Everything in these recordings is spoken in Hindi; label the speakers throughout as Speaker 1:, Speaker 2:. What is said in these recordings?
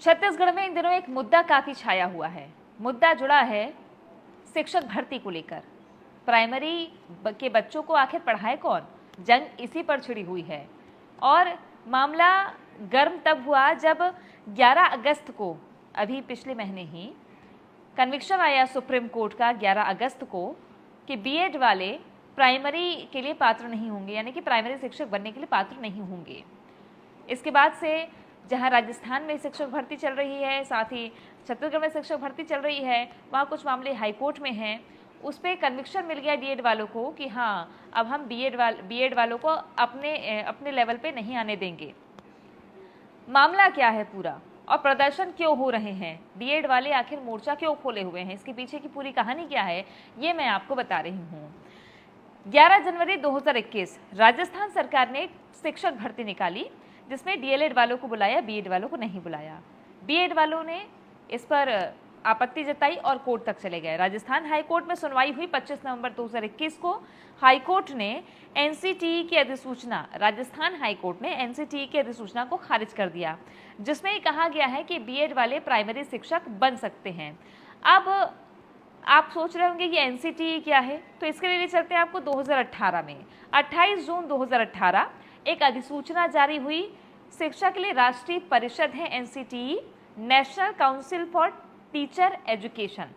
Speaker 1: छत्तीसगढ़ में इन दिनों एक मुद्दा काफी छाया हुआ है। मुद्दा जुड़ा है शिक्षक भर्ती को लेकर। प्राइमरी के बच्चों को आखिर पढ़ाए कौन, जंग इसी पर छिड़ी हुई है। और मामला गर्म तब हुआ जब 11 अगस्त को, अभी पिछले महीने ही, कन्विक्शन आया सुप्रीम कोर्ट का 11 अगस्त को कि बीएड वाले प्राइमरी के लिए पात्र नहीं होंगे, यानी कि प्राइमरी शिक्षक बनने के लिए पात्र नहीं होंगे। इसके बाद से जहां राजस्थान में शिक्षक भर्ती चल रही है, साथ ही छत्तीसगढ़ में शिक्षक भर्ती चल रही है, वहाँ कुछ मामले हाईकोर्ट में हैं। उस पर कन्विक्शन मिल गया डीएड वालों को कि हाँ, अब हम बीएड वालों को अपने लेवल पे नहीं आने देंगे। मामला क्या है पूरा और प्रदर्शन क्यों हो रहे हैं, बीएड वाले आखिर मोर्चा क्यों खोले हुए हैं, इसके पीछे की पूरी कहानी क्या है, ये मैं आपको बता रही हूँ। 11 जनवरी 2021 राजस्थान सरकार ने शिक्षक भर्ती निकाली, जिसमें डीएलएड वालों को बुलाया, बीएड वालों को नहीं बुलाया। बीएड वालों ने इस पर आपत्ति जताई और कोर्ट तक चले गए। राजस्थान हाईकोर्ट में सुनवाई हुई 25 नवंबर 2021 को। हाईकोर्ट ने एनसीटीई की अधिसूचना, राजस्थान हाईकोर्ट ने एनसीटीई की अधिसूचना को खारिज कर दिया, जिसमें ये कहा गया है कि बीएड वाले प्राइमरी शिक्षक बन सकते हैं। अब आप सोच रहे होंगे कि एनसीटीई क्या है, तो इसके लिए चलते हैं आपको 2018 में। 28 जून 2018 एक अधिसूचना जारी हुई। शिक्षा के लिए राष्ट्रीय परिषद है NCTE, national council for teacher education.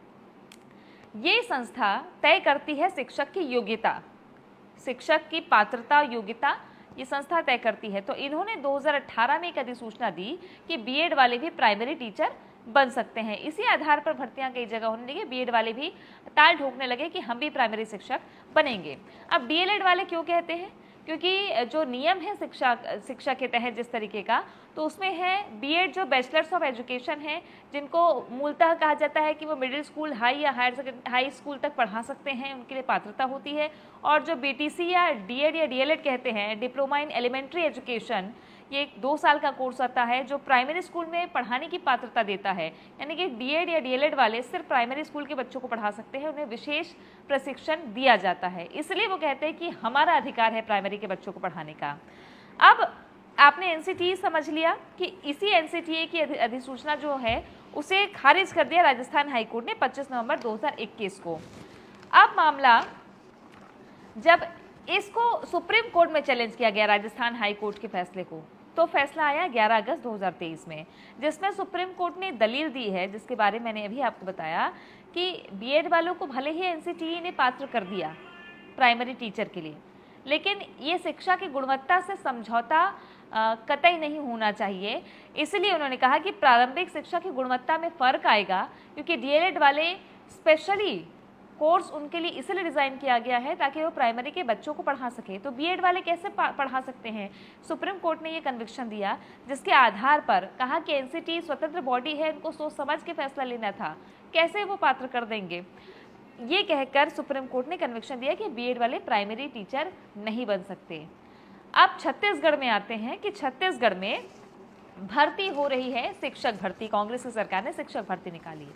Speaker 1: ये संस्था तय करती है शिक्षक की योग्यता, शिक्षक की पात्रता, योग्यता ये संस्था तय करती है। तो इन्होंने 2018 में एक अधिसूचना दी कि बीएड वाले भी प्राइमरी टीचर बन सकते हैं। इसी आधार पर भर्तियां कई जगह होने लगी। बीएड वाले भी ताल ठोकने लगे कि हम भी प्राइमरी शिक्षक बनेंगे। अब डीएलएड वाले क्यों कहते हैं, क्योंकि जो नियम है शिक्षा के तहत जिस तरीके का, तो उसमें है बीएड जो बैचलर्स ऑफ एजुकेशन है, जिनको मूलतः कहा जाता है कि वो मिडिल स्कूल, हाई या हाई स्कूल तक पढ़ा सकते हैं, उनके लिए पात्रता होती है। और जो बीटीसी या डीएड या डीएलएड कहते हैं, डिप्लोमा इन एलिमेंट्री एजुकेशन, ये एक 2 साल का कोर्स आता है जो प्राइमरी स्कूल में पढ़ाने की पात्रता देता है। यानी कि डीएड या डीएलएड वाले सिर्फ प्राइमरी स्कूल के बच्चों को पढ़ा सकते हैं, उन्हें विशेष प्रशिक्षण दिया जाता है। इसलिए वो कहते हैं कि हमारा अधिकार है प्राइमरी के बच्चों को पढ़ाने का। अब आपने एनसीटीई समझ लिया कि इसी एनसीटीई की अधिसूचना जो है उसे खारिज कर दिया राजस्थान हाईकोर्ट ने 25 नवंबर 2021 को। अब मामला जब इसको सुप्रीम कोर्ट में चैलेंज किया गया राजस्थान हाईकोर्ट के फैसले को, तो फैसला आया 11 अगस्त 2023 में, जिसमें सुप्रीम कोर्ट ने दलील दी है, जिसके बारे में मैंने अभी आपको बताया कि बीएड वालों को भले ही एनसीटीई ने पात्र कर दिया प्राइमरी टीचर के लिए, लेकिन ये शिक्षा की गुणवत्ता से समझौता कतई नहीं होना चाहिए। इसलिए उन्होंने कहा कि प्रारंभिक शिक्षा की गुणवत्ता में फर्क आएगा, क्योंकि डीएलएड वाले स्पेशली कोर्स उनके लिए इसलिए डिज़ाइन किया गया है ताकि वो प्राइमरी के बच्चों को पढ़ा सके। तो बीएड वाले कैसे पढ़ा सकते हैं? सुप्रीम कोर्ट ने ये कन्विक्शन दिया, जिसके आधार पर कहा कि एनसीटीई स्वतंत्र बॉडी है, उनको सोच समझ के फैसला लेना था, कैसे वो पात्र कर देंगे। ये कहकर सुप्रीम कोर्ट ने कन्विक्शन दिया कि बीएड वाले प्राइमरी टीचर नहीं बन सकते। अब छत्तीसगढ़ में आते हैं कि छत्तीसगढ़ में भर्ती हो रही है शिक्षक भर्ती। कांग्रेस की सरकार ने शिक्षक भर्ती निकाली।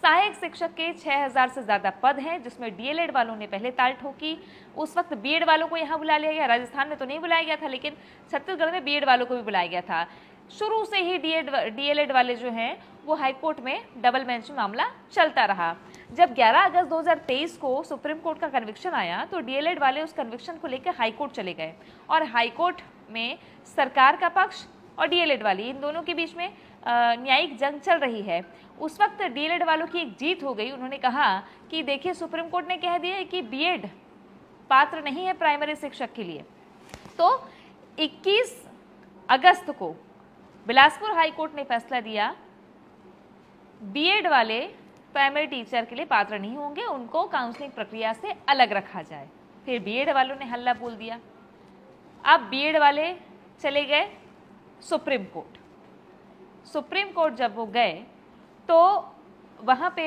Speaker 1: सहायक शिक्षक के 6000 से ज़्यादा पद हैं, जिसमें डीएलएड वालों ने पहले ताल ठोकी। उस वक्त बीएड वालों को यहाँ बुला लिया गया। राजस्थान में तो नहीं बुलाया गया था, लेकिन छत्तीसगढ़ में बीएड वालों को भी बुलाया गया था। शुरू से ही डीएलएड वाले जो हैं वो हाईकोर्ट में डबल बेंच में मामला चलता रहा। जब 11 अगस्त 2023 को सुप्रीम कोर्ट का कन्विक्शन आया, तो डीएलएड वाले उस कन्विक्शन को लेकर हाईकोर्ट चले गए और हाईकोर्ट में सरकार का पक्ष और डीएलएड वाली, इन दोनों के बीच में न्यायिक जंग चल रही है। उस वक्त डीएलएड वालों की एक जीत हो गई। उन्होंने कहा कि देखिए, सुप्रीम कोर्ट ने कह दिया है कि बीएड पात्र नहीं है प्राइमरी शिक्षक के लिए। तो 21 अगस्त को बिलासपुर हाईकोर्ट ने फैसला दिया, बीएड वाले प्राइमरी टीचर के लिए पात्र नहीं होंगे, उनको काउंसलिंग प्रक्रिया से अलग रखा जाए। फिर बीएड वालों ने हल्ला बोल दिया। अब बीएड वाले चले गए सुप्रीम कोर्ट। सुप्रीम कोर्ट जब वो गए तो वहाँ पे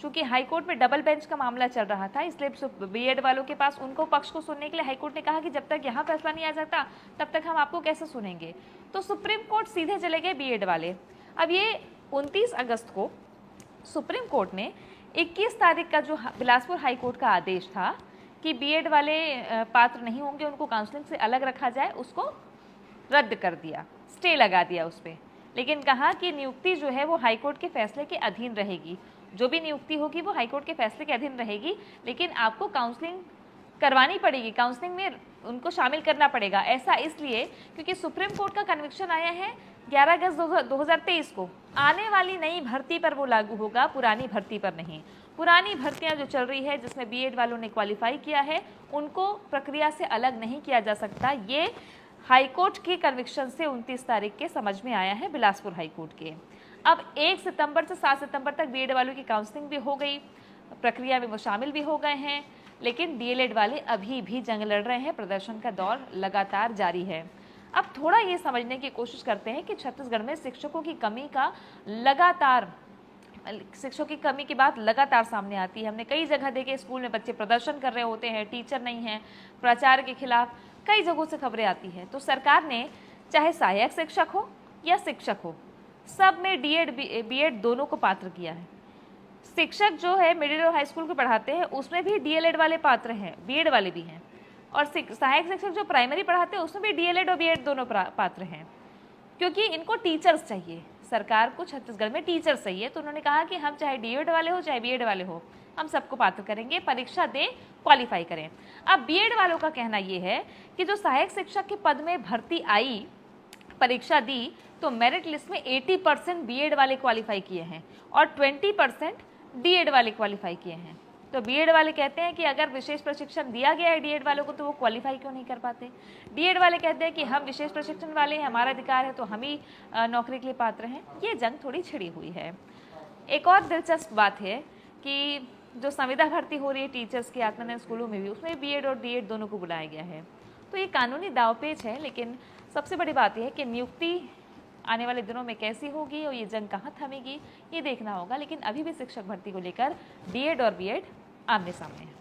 Speaker 1: चूंकि हाईकोर्ट में डबल बेंच का मामला चल रहा था, इसलिए बीएड वालों के पास उनको पक्ष को सुनने के लिए हाईकोर्ट ने कहा कि जब तक यहाँ फैसला नहीं आ जाता तब तक हम आपको कैसे सुनेंगे। तो सुप्रीम कोर्ट सीधे चले गए बीएड वाले। अब ये 29 अगस्त को सुप्रीम कोर्ट ने 21 तारीख का जो बिलासपुर हाईकोर्ट का आदेश था कि बीएड वाले पात्र नहीं होंगे, उनको काउंसलिंग से अलग रखा जाए, उसको रद्द कर दिया, स्टे लगा दिया उस पर। लेकिन कहा कि नियुक्ति जो है वो हाईकोर्ट के फैसले के अधीन रहेगी। जो भी नियुक्ति होगी वो हाईकोर्ट के फैसले के अधीन रहेगी, लेकिन आपको काउंसलिंग करवानी पड़ेगी, काउंसलिंग में उनको शामिल करना पड़ेगा। ऐसा इसलिए क्योंकि सुप्रीम कोर्ट का कन्विक्शन आया है 11 अगस्त 2023 को। आने वाली नई भर्ती पर वो लागू होगा, पुरानी भर्ती पर नहीं। पुरानी भर्तियां जो चल रही है जिसमें बीएड वालों ने क्वालिफाई किया है, उनको प्रक्रिया से अलग नहीं किया जा सकता। ये हाईकोर्ट के कन्विक्शन से 29 तारीख के समझ में आया है, बिलासपुर हाईकोर्ट के। अब 1 सितंबर से 7 सितंबर तक बीएड वालों की काउंसलिंग भी हो गई, प्रक्रिया में वो शामिल भी हो गए हैं, लेकिन डीएलएड वाले अभी भी जंग लड़ रहे हैं। प्रदर्शन का दौर लगातार जारी है। अब थोड़ा ये समझने की कोशिश करते हैं कि छत्तीसगढ़ में शिक्षकों की कमी की कमी की बात लगातार सामने आती है। हमने कई जगह देखे, स्कूल में बच्चे प्रदर्शन कर रहे होते हैं, टीचर नहीं है, प्राचार्य के खिलाफ कई जगहों से खबरें आती हैं। तो सरकार ने चाहे सहायक शिक्षक हो या शिक्षक हो, सब में बीएड दोनों को पात्र किया है। शिक्षक जो है मिडिल और हाई स्कूल को पढ़ाते हैं उसमें भी डीएलएड वाले पात्र हैं, बीएड वाले भी हैं, और सहायक शिक्षक जो प्राइमरी पढ़ाते हैं उसमें भी डीएलएड और बीएड दोनों पात्र हैं, क्योंकि इनको टीचर्स चाहिए। सरकार को छत्तीसगढ़ में टीचर्स चाहिए, तो उन्होंने कहा कि हम चाहे डीएड वाले हो चाहे बीएड वाले हो, हम सबको पात्र करेंगे, परीक्षा दें, क्वालिफाई करें। अब बीएड वालों का कहना ये है कि जो सहायक शिक्षक के पद में भर्ती आई, परीक्षा दी, तो मेरिट लिस्ट में 80% बीएड वाले क्वालिफाई किए हैं और 20% डीएड वाले क्वालिफाई किए हैं। तो बीएड वाले कहते हैं कि अगर विशेष प्रशिक्षण दिया गया है डीएड वालों को तो वो क्वालिफाई क्यों नहीं कर पाते। डीएड वाले कहते हैं कि हम विशेष प्रशिक्षण वाले हैं, हमारा अधिकार है, तो हम ही नौकरी के लिए पात्र हैं। ये जंग थोड़ी छिड़ी हुई है। एक और दिलचस्प बात है कि जो संविदा भर्ती हो रही है टीचर्स की आत्मनिर्भर स्कूलों में भी, उसमें बीएड और डीएड दोनों को बुलाया गया है। तो ये कानूनी दावपेच है, लेकिन सबसे बड़ी बात यह है कि नियुक्ति आने वाले दिनों में कैसी होगी और ये जंग कहाँ थमेगी, ये देखना होगा। लेकिन अभी भी शिक्षक भर्ती को लेकर डीएड और बीएड आमने सामने है।